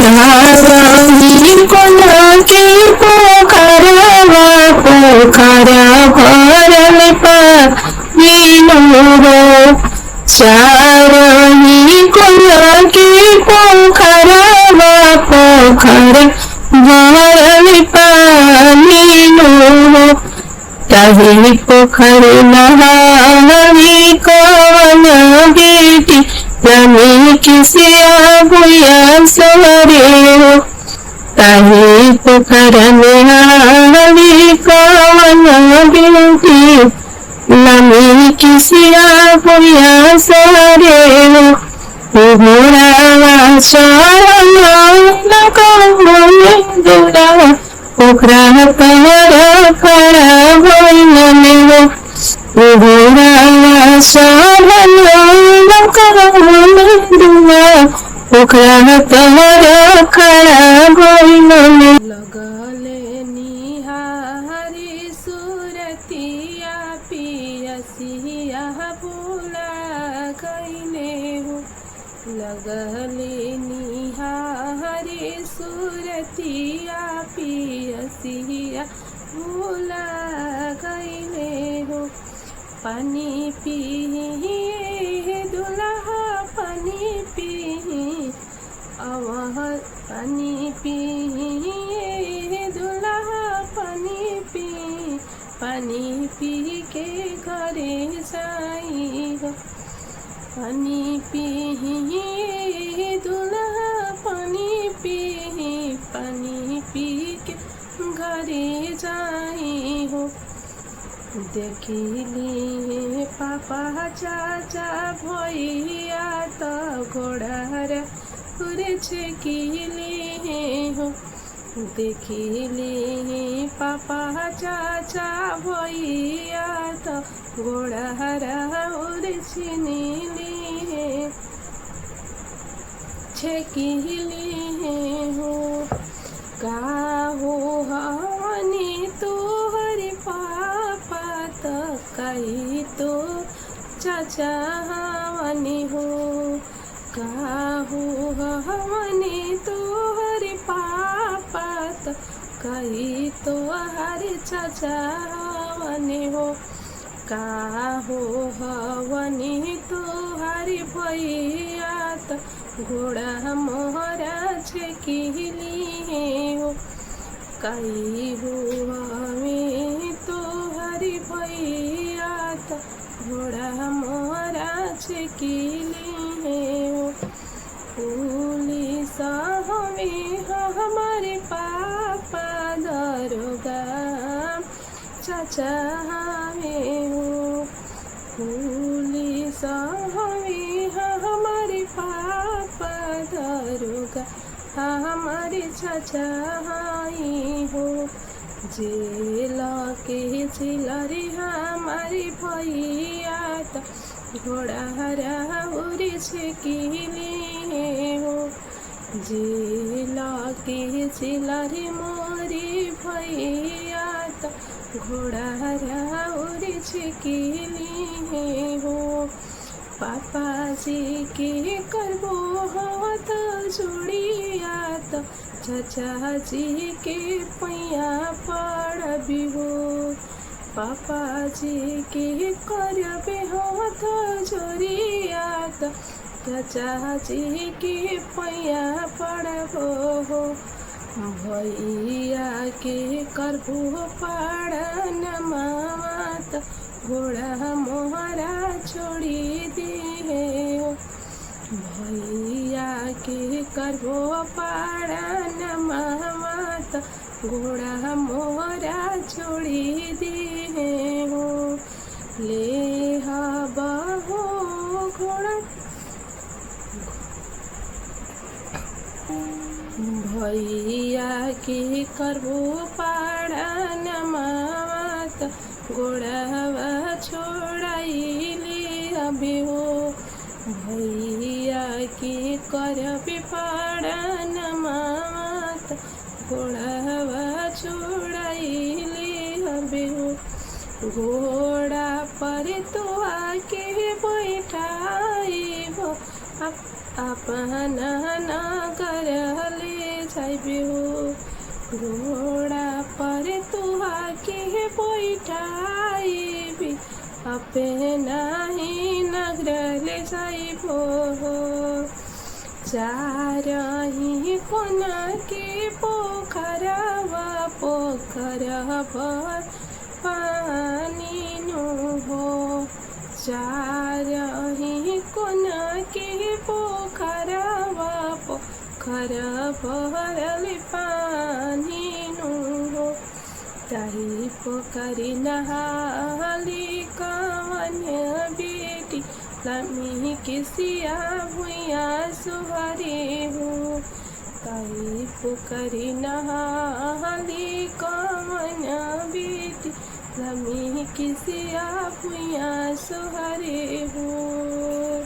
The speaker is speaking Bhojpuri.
चारही कोना के पोखरवा पोखरा भरल पानीनु हो। चारही कोना के पोखरवा पोखरा भरल पानीनु हो। ताही पोखर नहावी कवन बेटी रमी किसिया भुया सवरे हो। ताही पोखर नहावी कवन बेटी रमी किसिया भुया सवरे हो। घोड़ा चरण दूरा पोखरा पर खड़ा भइल हो। घोड़ा चरण दूरा पोखरा पर खड़ा भइल। लगले निहारी सुरतिया पियसिया भूला गईले हो। लगले निहारी सुरतिया पियसिया भूला गईले हो। पानी पिए दुल्हा पानी पिए अवह पानी पिए दुल्हा पानी पिए पानी पी के घरे जाई हो। पानी पिए दुल्हा पानी पिए पानी पी के घरे जाई हो। देखिली पापा चाचा भैया तो घोड़ा उड़े छेकिले हो। देखिली पापा चाचा भैया तो घोड़ा उड़े छेकिले हो। का हो हनी तोहरे पापा तो कही तो चाचा हवनी हो। का हो हवनी तोहरे पापा तो कही तो हरे चाचा हवनी हो। का हो हवनी तोहरे भैया तो घोड़ा मोहरा छेकिली हो। कई हो हमें तोहरी भैया तो घोड़ा मोहरा छेकिली हो। पुलिस हमें हमारे पापा दरोगा चाचा हमें हो। पुलिस हमें हमारे पापा दरोगा हमारे चाचा हाई हो। जेल के चिलरे हमारे भैया तो घोड़ा उड़े छेकिले हो। जेल के चिलरे मोरे भैया तो घोड़ा उड़े छेकिले हो। पापा जी के करबो हाथ जोड़िया तो चाचा जी के पैया पड़बी हो। पापा जी के करबे हाथ जोड़िया तो चाचा जी के पैया पड़बो हो। भैया के करबो पाड़न मामा तो घोड़ा मोहरा छोड़ी दे हो। भैया के करबो पाड़न मामा तो घोड़ा मोहरा छोड़ी दे हो। ले हबहो घोड़ा भैया के करबो पाड़न मामा तो घोड़ा छोड़ाइले अभी हो। भैया के करबे पाड़न मामा तो घोड़ा छोड़ाइले अभी हो। घोड़ा पर तो आके बैठाई हो। अपना नगर ले जाइबे हो। घोड़ा पर तुहा के बैठाइबी अपे नाही नगर ले जाइबो हो। चारही कोना के पोखरवा पोखर भर पानी नु हो। चारही कोना के पोखरवा पोखर भरल पानी नु हो। ताही पोखरी नहाली कवन बेटी लम्ही किसिया भुइया सुहरी हो। ताही पोखरी नहाली कवन बेटी लम्ही किसिया भुइया सुहरी हो।